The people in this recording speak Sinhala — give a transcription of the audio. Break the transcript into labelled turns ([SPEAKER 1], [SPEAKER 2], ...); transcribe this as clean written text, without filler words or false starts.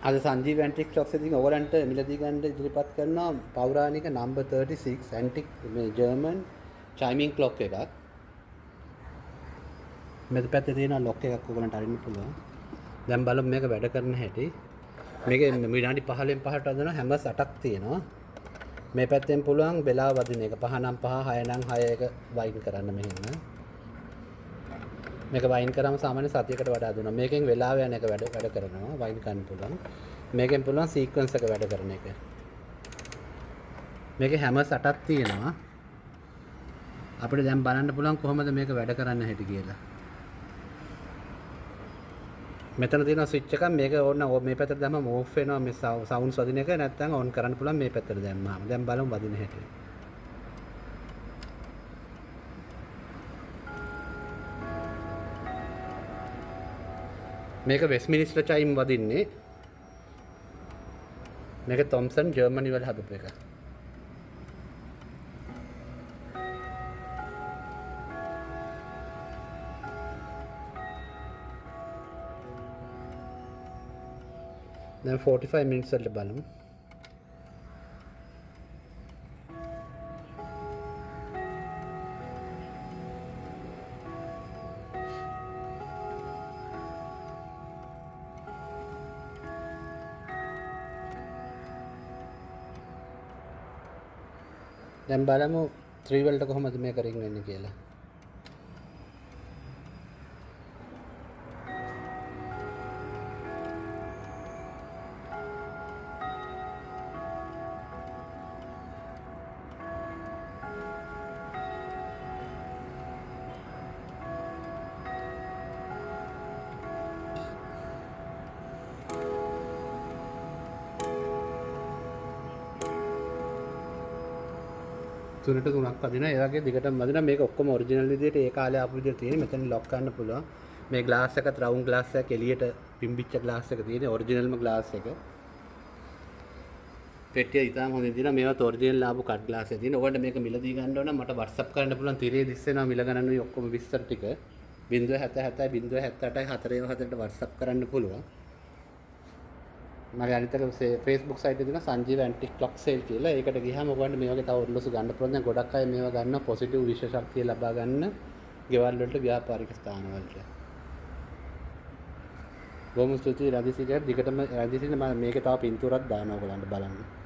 [SPEAKER 1] අද සංජීව ඇන්ටික් ක්ලොක්ස් එකකින් ඔයගලන්ට මිලදී ගන්න ඉදිරිපත් කරනවා පෞරාණික නම්බර් 36 ඇන්ටික් මේ ජර්මන් චයිමින් ක්ලොක් එකක්. මෙතන පැත්තේ තියෙන ලොක් එකක් ඔයගලන්ට අරින්න පුළුවන්. දැන් බලමු මේක වැඩ කරන හැටි. මේකේ විනාඩි 15න් 5ට වදන හැමස් 8ක් තියෙනවා. මේ පැත්තෙන් පුළුවන් වෙලාව වදින එක 5 නම් 5 6 නම් 6 එක වයින් කරන්න මෙහෙම. මේක වයින් කරාම සාමාන්‍ය සතියකට වඩා දුන්නා. මේකෙන් වෙලාව යන එක වැඩ කරනවා. වයින් කරන්න පුළුවන්. මේකෙන් පුළුවන් සීක්වන්ස් එක වැඩ කරන එක. මේකේ හැමස් 8ක් තියෙනවා. අපිට දැන් බලන්න පුළුවන් කොහොමද මේක වැඩ කරන්න හැටි කියලා. මෙතන තියෙන ස්විච් එකක් මේක ඕන මේ පැත්තට දැම්මම ඕෆ් වෙනවා මේ සවුන්ඩ්ස් වදින එක නැත්නම් ඔන් කරන්න පුළුවන් මේ පැත්තට දැම්මාම. දැන් බලමු වදින හැටි. මේක වෙස්ට්මිනිස්ටර් චයිම් වදින්නේ. මේක තොම්සන් ජර්මනි වල හදපු එක. දැන් 45 minutes වලට බලමු. දැන් බලමු 3 වලට කොහොමද මේක රින් වෙන්නේ කියලා. තුනට තුනක් වදිනවා. ඒ වගේ දිගටම වදිනවා. මේක ඔක්කොම ඔරිජිනල් විදියට ඒ කාලේ ආපු විදියට තියෙන. මෙතන ලොක් කරන්න පුළුවන්. මේ ග්ලාස් එකත් රවුන්ඩ් ග්ලාස් එකක් එළියට පිම්බිච්ච ග්ලාස් එක තියෙන ඔරිජිනල්ම ග්ලාස් එක. පෙට්ටිය ඉතාලම හොඳින් තියෙනවා. මේවත් ඔරිජිනල් ආපු කට් ග්ලාස් එක තියෙන. ඔයගොල්ලෝ මේක මිලදී ගන්න ඕන නම් මට WhatsApp කරන්න පුළුවන්. තිරේ දිස්සෙනවා මිල ගණනුයි ඔක්කොම විස්තර ටික. 077 078 4 WhatsApp කරන්න පුළුවන්. මගේ අනිත් එක Facebook site එකේ තියෙන සංජීව ඇන්ටික් ක්ලොක් සේල් කියලා. ඒකට ගියාම ඔයගොල්ලන්ට මේ වගේ තව ඔරලෝසු ගන්න පුළුවන්. දැන් ගොඩක් අය මේවා ගන්නවා පොසිටිව් විශේෂ ශක්තිය ලබා ගන්න ගෙවල් වලට ව්‍යාපාරික ස්ථාන වලට. බොහොම ස්තුතියි රාදිසිට. දිගටම රාදිසිට මම මේකේ තව පින්තූරක් දානවා ඔයගොල්ලන්ට බලන්න.